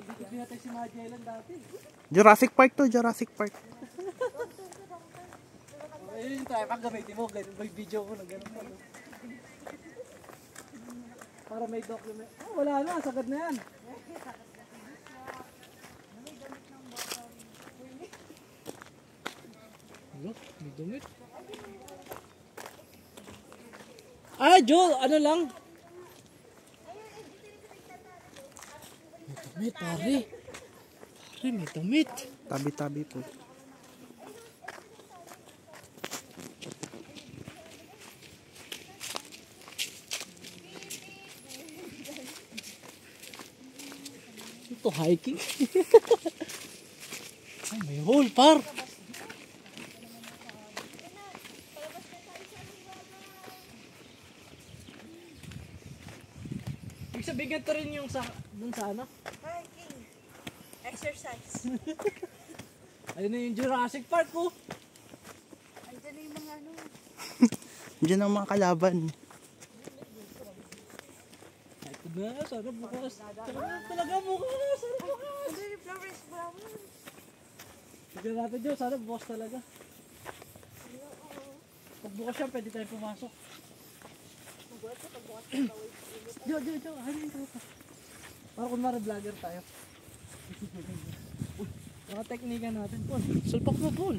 dito pinatay si Magellan dati. Jurassic Park to, Jurassic Park. Ayun yung tayo, pag gamitin mo, may video ko na gano'n pa. Para may document. Oh, wala na, sagad na yan. Ano? May damit. Ah, Joel, ano lang? May damit, pare. Pare, may damit. Tabi-tabi po. Ito, hiking. Ay, may hole, par. Ibig sabihin ganito rin yung sa, dun sa ano? Hiking. Exercise. Ayun na yung Jurassic Park ko. Andiyan na yung mga ano. Diyan ang mga kalaban. Ito na, sana bukas. Talaga bukas, sana bukas. Andiyan yung flowers brown. Tignan natin dyan, sana bukas talaga. Pag bukas yan, pwede tayo pumasok. Jo, ano yung ito? Para kunwari vlogger tayo. Uy, mga teknika natin, Paul. Sulpak mo, Paul.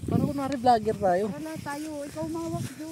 Para kunwari vlogger tayo. Wala tayo. Ikaw mawak, Jo.